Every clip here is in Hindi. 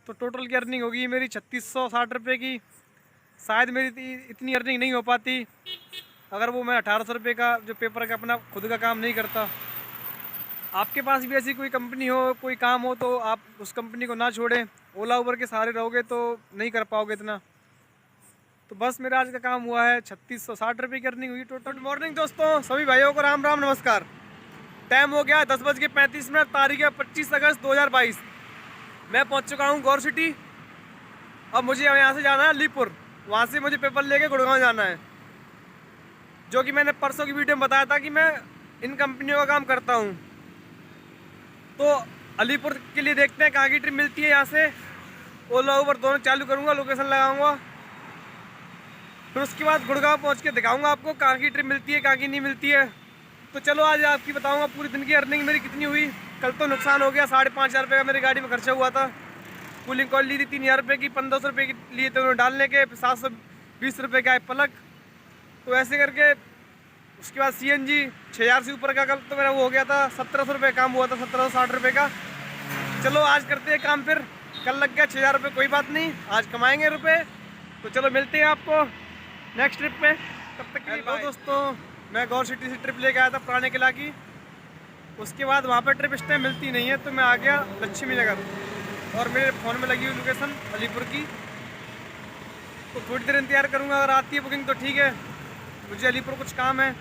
तो टोटल की अर्निंग होगी मेरी 3660 रुपये की। शायद मेरी इतनी अर्निंग नहीं हो पाती अगर वो मैं 1800 रुपये का जो पेपर का अपना खुद का काम नहीं करता। आपके पास भी ऐसी कोई कंपनी हो, कोई काम हो, तो आप उस कंपनी को ना छोड़ें। ओला उबर के सहारे रहोगे तो नहीं कर पाओगे इतना। तो बस मेरा आज का काम हुआ है, 3660 रुपये की अर्निंग हुई टोटल। गुड मॉर्निंग दोस्तों, सभी भाइयों को राम राम नमस्कार। टाइम हो गया 10:35, तारीख है 25 अगस्त 2022। मैं पहुंच चुका हूं गौर सिटी। अब मुझे यहाँ से जाना है अलीपुर, वहाँ से मुझे पेपर लेके गुड़गांव जाना है। जो कि मैंने परसों की वीडियो में बताया था कि मैं इन कंपनियों का काम करता हूँ। तो अलीपुर के लिए देखते हैं कहाँ की ट्रिप मिलती है। यहाँ से ओला उबर दोनों चालू करूँगा, लोकेशन लगाऊँगा, फिर उसके बाद गुड़गांव पहुँच के दिखाऊँगा आपको कहाँ की ट्रिप मिलती है, कहाँ की नहीं मिलती है। तो चलो आज आपकी बताऊँगा पूरी दिन की अर्निंग मेरी कितनी हुई। कल तो नुकसान हो गया, 5,500 रुपये का मेरी गाड़ी में खर्चा हुआ था। कूलिंग कॉल ली थी 3,000 रुपये की, 1,500 रुपये की लिए थे उन्होंने डालने के, 720 रुपये का है पलक। तो ऐसे करके उसके बाद CNG 6,000 से ऊपर का कल तो मेरा वो हो गया था, 1,700 रुपये काम हुआ था, 1,760 रुपये का। चलो आज करते हैं काम, फिर कल लग गया 6,000 रुपये, कोई बात नहीं, आज कमाएंगे रुपये। तो चलो मिलते हैं आपको नेक्स्ट ट्रिप पे, तब तक के लिए बाय। दोस्तों मैं गौर सिटी से ट्रिप लेके आया था पुराने किला की। उसके बाद वहाँ पर ट्रिप इस टाइम मिलती नहीं है, तो मैं आ गया लक्ष्मी नगर और मेरे फ़ोन में लगी हुई लोकेशन अलीपुर की। तो थोड़ी देर इंतजार करूँगा, अगर आती है बुकिंग तो ठीक है। मुझे अलीपुर कुछ काम है,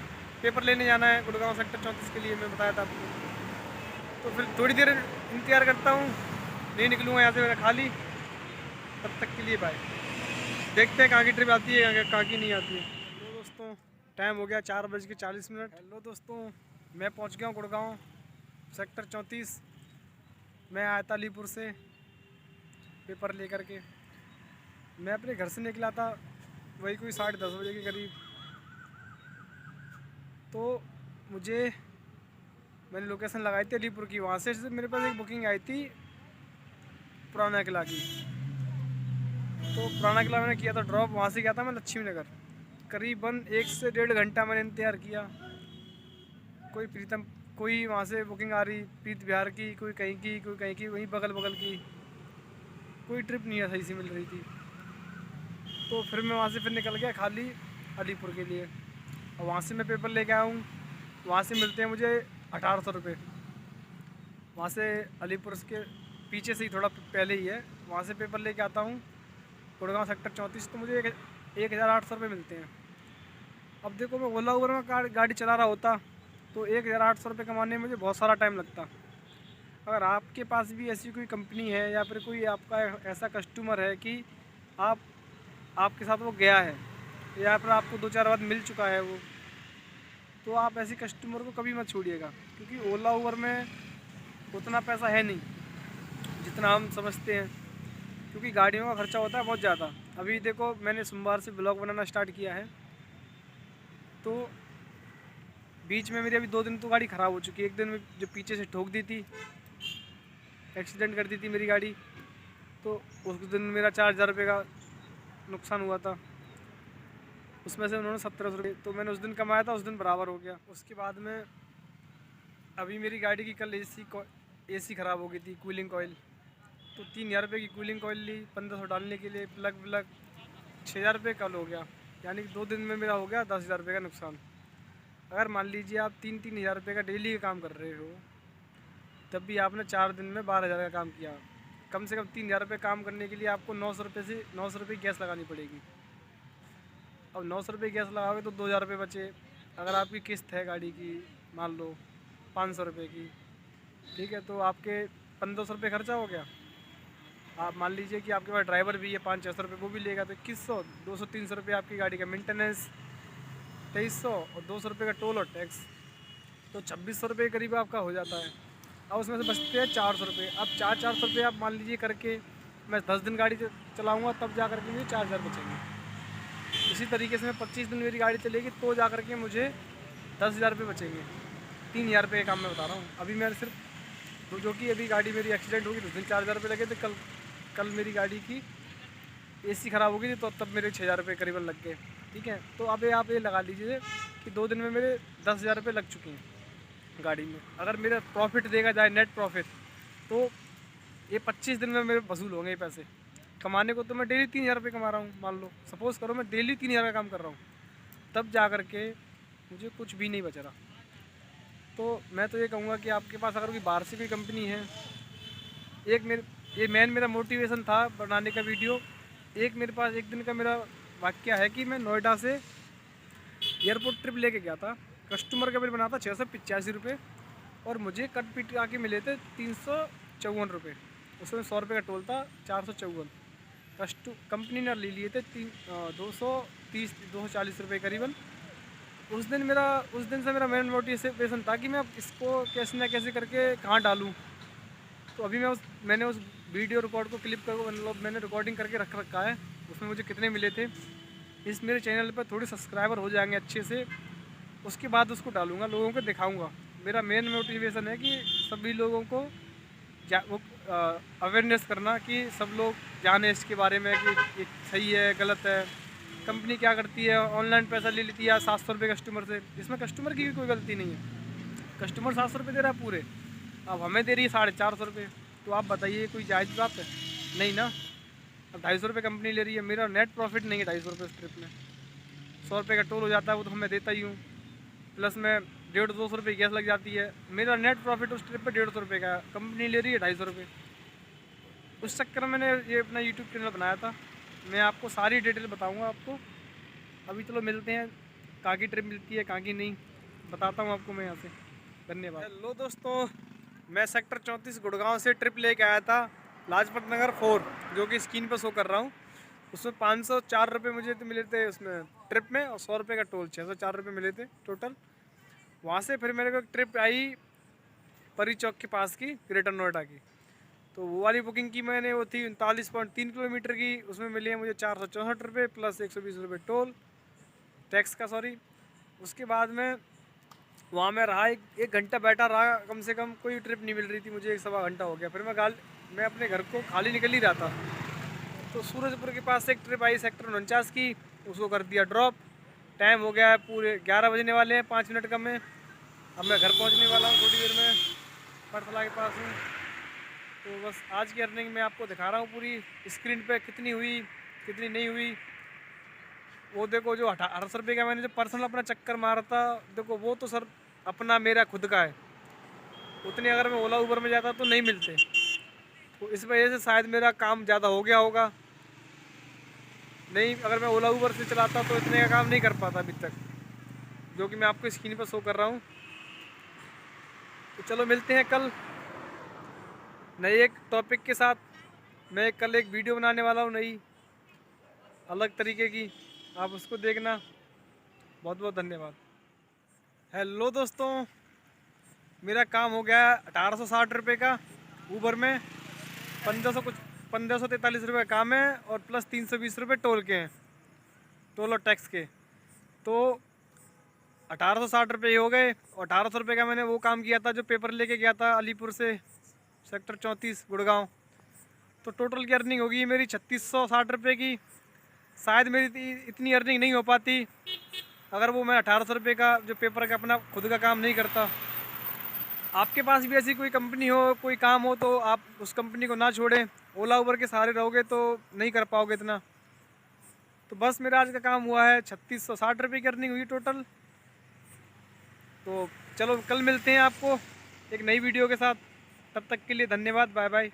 पेपर लेने जाना है गुड़गांव सेक्टर 34 के लिए, मैं बताया था आपको। तो फिर थोड़ी देर इंतजार करता हूँ, नहीं निकलूँगा यहाँ से मेरा खाली। तब तक के लिए बाय। देखते हैं कहाँ की ट्रिप आती है, कहाँ की नहीं आती है। तो दोस्तों टाइम हो गया 4:40। हेलो दोस्तों, मैं पहुँच गया हूँ गुड़गांव सेक्टर 34। मैं आया था अलीपुर से पेपर लेकर के। मैं अपने घर से निकला था वही कोई 10:30 बजे के करीब। तो मैंने लोकेशन लगाई थी अलीपुर की, वहाँ से मेरे पास एक बुकिंग आई थी पुराना किला की। तो पुराना किला मैंने किया था ड्रॉप, वहाँ से गया था मैं लक्ष्मी नगर। करीबन 1 से 1.5 घंटा मैंने इंतजार किया। कोई वहाँ से बुकिंग आ रही प्रीत बिहार की, कोई कहीं की, वहीं बगल की कोई ट्रिप नहीं है सही से मिल रही थी। तो फिर मैं वहाँ से फिर निकल गया खाली अलीपुर के लिए। और वहाँ से मैं पेपर लेके आया हूँ, वहाँ से मिलते हैं मुझे 1,800 रुपये। वहाँ से अलीपुर के पीछे से ही थोड़ा पहले ही है, वहाँ से पेपर लेके आता हूँ गुड़गांव सेक्टर 34। तो मुझे 1,800 रुपये मिलते हैं। अब देखो मैं ओला उबर में गाड़ी चला रहा होता तो 1,800 रुपये कमाने में मुझे बहुत सारा टाइम लगता। अगर आपके पास भी ऐसी कोई कंपनी है या फिर कोई आपका ऐसा कस्टमर है कि आपके साथ वो गया है या फिर आपको 2-4 बार मिल चुका है वो, तो आप ऐसे कस्टमर को कभी मत छोड़िएगा। क्योंकि ओला उबर में उतना पैसा है नहीं जितना हम समझते हैं, क्योंकि गाड़ियों का खर्चा होता है बहुत ज़्यादा। अभी देखो मैंने सोमवार से ब्लॉग बनाना स्टार्ट किया है, तो बीच में मेरी अभी 2 दिन तो गाड़ी ख़राब हो चुकी है। एक दिन में जो पीछे से ठोक दी थी, एक्सीडेंट कर दी थी मेरी गाड़ी, तो उस दिन मेरा 4,000 रुपये का नुकसान हुआ था। उसमें से उन्होंने 1,700 रुपये, तो मैंने उस दिन कमाया था, उस दिन बराबर हो गया। उसके बाद में अभी मेरी गाड़ी की कल AC ख़राब हो गई थी, कूलिंग कॉइल। तो 3,000 रुपये की कूलिंग कॉइल ली, 1,500 डालने के लिए, प्लग 6,000 रुपये कल हो गया। यानी कि 2 दिन में मेरा हो गया 10,000 रुपये का नुकसान। अगर मान लीजिए आप 3-3 हज़ार रुपये का डेली का काम कर रहे हो, तब भी आपने 4 दिन में 12,000 का काम किया। कम से कम 3,000 रुपये काम करने के लिए आपको 900 रुपये गैस लगानी पड़ेगी। अब 900 रुपये गैस लगाओगे तो 2,000 रुपये बचे। अगर आपकी किस्त है गाड़ी की मान लो 500 रुपये की, ठीक है, तो आपके 1,500 रुपये खर्चा हो गया। आप मान लीजिए कि आपके पास ड्राइवर भी है 500-600 रुपये, वो भी लेगा तो 2,100, 200-300 रुपये आपकी गाड़ी का मेंटेनेंस, 2,300 और 200 रुपये का टोल और टैक्स, तो 2,600 रुपये करीब आपका हो जाता है। अब उसमें से बचते हैं 400 रुपये। अब 400 रुपये आप मान लीजिए करके मैं 10 दिन गाड़ी चलाऊँगा तब जा करके मुझे 4,000 बचेंगे। इसी तरीके से मैं 25 दिन मेरी गाड़ी चलेगी तो जा करके मुझे 10,000 रुपये बचेंगे। 3,000 रुपये का काम मैं बता रहा हूँ। अभी मैं सिर्फ जो कि अभी गाड़ी मेरी एक्सीडेंट होगी, उस दिन 4,000 रुपये लगे थे। कल मेरी गाड़ी की AC ख़राब हो गई थी, तो तब मेरे 6,000 रुपये करीबन लग गए। ठीक है, तो अब आप ये लगा लीजिए कि 2 दिन में मेरे 10,000 रुपये लग चुके हैं गाड़ी में। अगर मेरा प्रॉफिट देखा जाए, नेट प्रॉफिट, तो ये 25 दिन में मेरे वसूल होंगे ये पैसे। कमाने को तो मैं डेली 3,000 रुपये कमा रहा हूँ, मान लो सपोज़ करो मैं डेली 3,000 का काम कर रहा हूँ, तब जा कर के मुझे कुछ भी नहीं बच रहा। तो मैं तो ये कहूँगा कि आपके पास अगर कोई बाहर से कोई कंपनी है, एक मेरा मोटिवेशन था बनाने का वीडियो। एक मेरे पास एक दिन का मेरा वाक्य है कि मैं नोएडा से एयरपोर्ट ट्रिप लेके गया था। कस्टमर का बिल बना था 685 रुपये और मुझे कट पीट आके मिले थे 354 रुपये। उसमें 100 रुपये का टोल था, 454। कंपनी ने ले लिए थे 240 रुपये करीबन। उस दिन से मेरा मेन मोटिवेशन था कि मैं इसको कैसे ना कैसे करके कहाँ डालूँ। तो अभी मैंने उस वीडियो रिकॉर्ड को क्लिप कर मतलब मैंने रिकॉर्डिंग करके रख रखा है, उसमें मुझे कितने मिले थे। इस मेरे चैनल पर थोड़े सब्सक्राइबर हो जाएंगे अच्छे से, उसके बाद उसको डालूँगा, लोगों को दिखाऊँगा। मेरा मेन मोटिवेशन है कि सभी लोगों को अवेयरनेस करना, कि सब लोग जाने इसके बारे में कि ये सही है गलत है। कंपनी क्या करती है, ऑनलाइन पैसा ले लेती है 700 रुपये कस्टमर से। इसमें कस्टमर की भी कोई गलती नहीं है, कस्टमर 700 रुपये दे रहा है पूरे, अब हमें दे रही है 450 रुपये। तो आप बताइए कोई जायज़ बात है? नहीं ना। अब 250 रुपये कंपनी ले रही है, मेरा नेट प्रॉफिट नहीं है 250 रुपये इस ट्रिप में। 100 रुपये का टोल हो जाता है, वो तो मैं देता ही हूँ, प्लस में 150-200 रुपये गैस लग जाती है। मेरा नेट प्रॉफिट उस ट्रिप पे 150 रुपये का, कंपनी ले रही है 250 रुपये। उस चक्कर में मैंने ये अपना यूट्यूब चैनल बनाया था। मैं आपको सारी डिटेल बताऊँगा आपको। अभी चलो मिलते हैं, कहाँ की ट्रिप मिलती है कहाँ की नहीं बताता हूँ आपको मैं यहाँ से। धन्यवाद। हेलो दोस्तों, मैं सेक्टर 34 गुड़गांव से ट्रिप लेके आया था लाजपत नगर 4, जो कि स्क्रीन पर शो कर रहा हूँ। उसमें 504 रुपये मुझे तो मिले थे उसमें ट्रिप में, और 100 रुपये का टोल, 604 रुपये मिले थे टोटल। वहाँ से फिर मेरे को एक ट्रिप आई परी चौक के पास की, ग्रेटर नोएडा की। तो वो वाली बुकिंग की मैंने, वो थी 39.3 किलोमीटर की। उसमें मिले हैं मुझे 464 रुपये प्लस 120 रुपये टोल टैक्स का, सॉरी। उसके बाद में वहाँ मैं रहा, एक घंटा बैठा रहा कम से कम, कोई ट्रिप नहीं मिल रही थी मुझे, 1-1.25 घंटा हो गया। फिर मैं अपने घर को खाली निकल ही रहा था, तो सूरजपुर के पास से एक ट्रिप आई सेक्टर 49 की, उसको कर दिया ड्रॉप। टाइम हो गया है, पूरे 11 बजने वाले हैं, 5 मिनट कम है। अब मैं घर पहुँचने वाला हूँ थोड़ी देर में, पड़तला के पास हूँ। तो बस आज की अर्निंग मैं आपको दिखा रहा हूँ पूरी स्क्रीन पे, कितनी हुई कितनी नहीं हुई। वो देखो, जो 1800 रुपये का मैंने जो पर्सनल अपना चक्कर मारा था, देखो वो तो सर अपना मेरा खुद का है। उतने अगर मैं ओला उबर में जाता तो नहीं मिलते, तो इस वजह से शायद मेरा काम ज़्यादा हो गया होगा। नहीं, अगर मैं ओला उबर से चलाता तो इतने का काम नहीं कर पाता अभी तक, जो कि मैं आपको स्क्रीन पर शो कर रहा हूँ। तो चलो मिलते हैं कल नए एक टॉपिक के साथ। मैं कल एक वीडियो बनाने वाला हूँ नई, अलग तरीके की, आप उसको देखना। बहुत बहुत धन्यवाद। हेलो दोस्तों, मेरा काम हो गया 1860 रुपये का ऊबर में, 1543 रुपये का काम है, और प्लस 320 रुपये टोल के हैं, टोल और टैक्स के। तो 1860 रुपये हो गए। और 1800 रुपये का मैंने वो काम किया था जो पेपर लेके गया था अलीपुर से सेक्टर 34 गुड़गांव। तो टोटल की अर्निंग होगी मेरी 3660 रुपये की। शायद मेरी इतनी अर्निंग नहीं हो पाती अगर वो मैं 1800 रुपये का जो पेपर का अपना खुद का काम नहीं करता। आपके पास भी ऐसी कोई कंपनी हो, कोई काम हो, तो आप उस कंपनी को ना छोड़ें। ओला उबर के सहारे रहोगे तो नहीं कर पाओगे इतना। तो बस मेरा आज का काम हुआ है, 3660 रुपये की अर्निंग हुई टोटल। तो चलो कल मिलते हैं आपको एक नई वीडियो के साथ, तब तक के लिए धन्यवाद, बाय बाय।